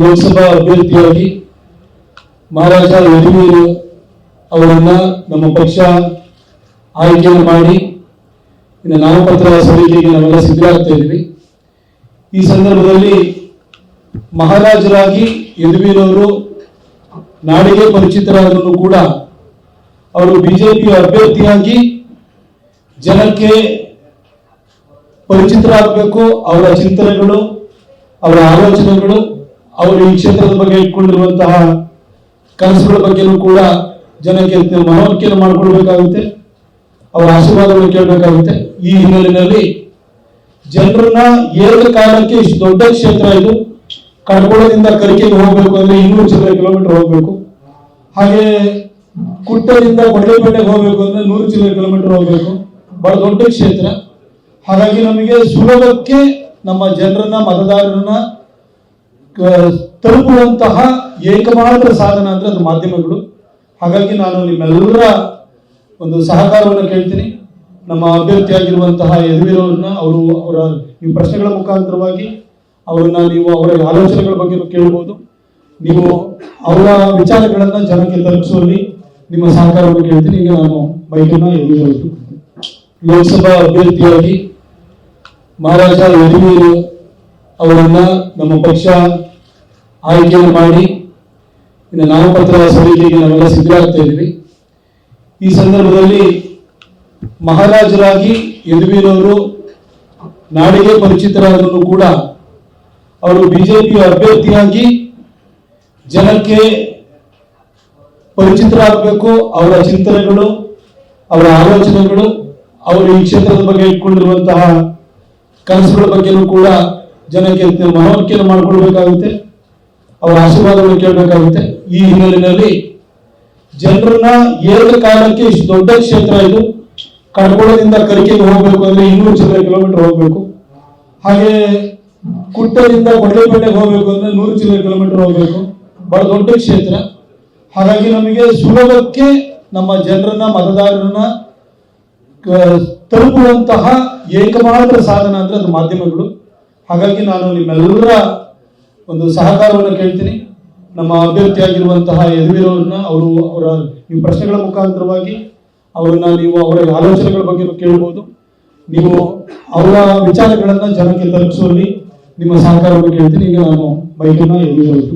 ಲೋಕಸಭಾ ಅಭ್ಯರ್ಥಿಯಾಗಿ ಮಹಾರಾಜ ಯದುವೀರ್ ಅವರನ್ನ ನಮ್ಮ ಪಕ್ಷ ಆಯ್ಕೆಯನ್ನು ಮಾಡಿ ಇನ್ನು ನಾಮಪತ್ರ ಸಲ್ಲಿಕೆಗೆ ನಾವೆಲ್ಲ ಸಿದ್ಧರಾಗ್ತಾ ಇದ್ದೀವಿ. ಈ ಸಂದರ್ಭದಲ್ಲಿ ಮಹಾರಾಜರಾಗಿ ಯದುವೀರ್ ಅವರು ನಾಡಿಗೆ ಪರಿಚಿತರಾದರೂ ಕೂಡ ಅವರು ಬಿಜೆಪಿ ಅಭ್ಯರ್ಥಿಯಾಗಿ ಜನಕ್ಕೆ ಪರಿಚಿತರಾಗಬೇಕು. ಅವರ ಚಿಂತನೆಗಳು, ಅವರ ಆಲೋಚನೆಗಳು, ಅವರು ಈ ಕ್ಷೇತ್ರದ ಬಗ್ಗೆ ಇಟ್ಕೊಂಡಿರುವಂತಹ ಕನಸುಗಳ ಬಗ್ಗೆನೂ ಕೂಡ ಜನಕ್ಕೆ ಮನವರಿಕೆಯನ್ನು ಮಾಡಿಕೊಳ್ಬೇಕಾಗುತ್ತೆ, ಅವರ ಆಶೀರ್ವಾದವನ್ನು ಕೇಳಬೇಕಾಗುತ್ತೆ. ಈ ಹಿನ್ನೆಲೆಯಲ್ಲಿ ಜನರನ್ನ ಏಕಕಾಲಕ್ಕೆ ಇಷ್ಟು ದೊಡ್ಡ ಕ್ಷೇತ್ರ ಇದು, ಕಡ್ಕೋಳದಿಂದ ಕರಿಕೆಗೆ ಹೋಗ್ಬೇಕು ಅಂದ್ರೆ 200 ಚಿಲ್ಲರೆ ಕಿಲೋಮೀಟರ್ ಹೋಗ್ಬೇಕು. ಹಾಗೆ ಕುಟ್ಟದಿಂದ ಕೊಡ್ಲೇಪೇಟೆಗೆ ಹೋಗ್ಬೇಕು ಅಂದ್ರೆ 100 ಚಿಲ್ಲರೆ ಕಿಲೋಮೀಟರ್ ಹೋಗ್ಬೇಕು. ಬಹಳ ದೊಡ್ಡ ಕ್ಷೇತ್ರ. ಹಾಗಾಗಿ ನಮಗೆ ಸುಲಭಕ್ಕೆ ನಮ್ಮ ಜನರನ್ನ, ಮತದಾರರನ್ನ ತಲುಪುವಂತಹ ಏಕಮಾತ್ರ ಸಾಧನ ಅಂದ್ರೆ ಅದು ಮಾಧ್ಯಮಗಳು. ಹಾಗಾಗಿ ನಾನು ನಿಮ್ಮೆಲ್ಲರ ಒಂದು ಸಹಕಾರವನ್ನು ಕೇಳ್ತೀನಿ. ನಮ್ಮ ಅಭ್ಯರ್ಥಿಯಾಗಿರುವಂತಹ ಯದುವೀರ್ ಅವ್ರನ್ನ ಅವರ ಈ ಪ್ರಶ್ನೆಗಳ ಮುಖಾಂತರವಾಗಿ ಅವ್ರನ್ನ ನೀವು ಅವರ ಆಲೋಚನೆಗಳ ಬಗ್ಗೆ ಕೇಳ್ಬೋದು. ನೀವು ಅವರ ವಿಚಾರಗಳನ್ನ ಜನಕ್ಕೆ ತಲುಪಿಸುವಲ್ಲಿ ನಿಮ್ಮ ಸಹಕಾರವನ್ನು ಕೇಳ್ತೀನಿ. ಈಗ ನಾನು ಬೈಕನ್ನ ಯದುವೀರ್ ಲೋಕಸಭಾ ಅಭ್ಯರ್ಥಿಯಾಗಿ ಮಹಾರಾಜ ಯದುವೀರ್ ಅವರನ್ನ ನಮ್ಮ ಪಕ್ಷ ಆಯ್ಕೆಯನ್ನು ಮಾಡಿ ಇನ್ನು ನಾಮಪತ್ರ ಸಲ್ಲಿಕೆಗೆ ನಾವೆಲ್ಲ ಸಿದ್ಧರಾಗ್ತಾ ಇದ್ದೀವಿ. ಈ ಸಂದರ್ಭದಲ್ಲಿ ಮಹಾರಾಜರಾಗಿ ಯದುವೀರ್ ಅವರು ನಾಡಿಗೆ ಪರಿಚಿತರಾದರೂ ಕೂಡ ಅವರು ಬಿಜೆಪಿ ಅಭ್ಯರ್ಥಿಯಾಗಿ ಜನಕ್ಕೆ ಪರಿಚಿತರಾಗಬೇಕು. ಅವರ ಚಿಂತನೆಗಳು, ಅವರ ಆಲೋಚನೆಗಳು, ಅವರು ಈ ಕ್ಷೇತ್ರದ ಬಗ್ಗೆ ಇಟ್ಕೊಂಡಿರುವಂತಹ ಕನಸುಗಳ ಬಗ್ಗೆನೂ ಕೂಡ ಜನಕ್ಕೆ ಮನವರಿಕೆಯನ್ನು ಮಾಡಿಕೊಳ್ಬೇಕಾಗುತ್ತೆ, ಅವರ ಆಶೀರ್ವಾದವನ್ನು ಕೇಳಬೇಕಾಗುತ್ತೆ. ಈ ಹಿನ್ನೆಲೆಯಲ್ಲಿ ಜನರನ್ನ ಏಕಕಾಲಕ್ಕೆ ಇಷ್ಟು ದೊಡ್ಡ ಕ್ಷೇತ್ರ ಇದು, ಕಡ್ಕೋಳದಿಂದ ಕರಿಕೆಗೆ ಹೋಗ್ಬೇಕು ಅಂದ್ರೆ 200 ಚಿಲ್ಲರೆ ಕಿಲೋಮೀಟರ್ ಹೋಗ್ಬೇಕು. ಹಾಗೆ ಕುಟ್ಟದಿಂದ ಕೊಡ್ಲೇಪೇಟೆಗೆ ಹೋಗ್ಬೇಕು ಅಂದ್ರೆ 100 ಚಿಲ್ಲರೆ ಕಿಲೋಮೀಟರ್ ಹೋಗ್ಬೇಕು. ಬಹಳ ದೊಡ್ಡ ಕ್ಷೇತ್ರ. ಹಾಗಾಗಿ ನಮಗೆ ಸುಲಭಕ್ಕೆ ನಮ್ಮ ಜನರನ್ನ, ಮತದಾರರನ್ನ ತಲುಪುವಂತಹ ಏಕಮಾತ್ರ ಸಾಧನ ಅಂದ್ರೆ ಅದು ಮಾಧ್ಯಮಗಳು. ಹಾಗಾಗಿ ನಾನು ನಿಮ್ಮೆಲ್ಲರ ಒಂದು ಸಹಕಾರವನ್ನು ಕೇಳ್ತೀನಿ. ನಮ್ಮ ಅಭ್ಯರ್ಥಿಯಾಗಿರುವಂತಹ ಯದುವೀರ್ ಅವ್ರನ್ನ ಅವರ ಈ ಪ್ರಶ್ನೆಗಳ ಮುಖಾಂತರವಾಗಿ ಅವ್ರನ್ನ ನೀವು ಅವರ ಆಲೋಚನೆಗಳ ಬಗ್ಗೆ ಕೇಳ್ಬೋದು. ನೀವು ಅವರ ವಿಚಾರಗಳನ್ನ ಜನಕ್ಕೆ ತಲುಪಿಸುವಲ್ಲಿ ನಿಮ್ಮ ಸಹಕಾರವನ್ನು ಕೇಳ್ತೀನಿ. ಈಗ ನಾನು ಬೈಕನ್ನ ಯದುವೀರ್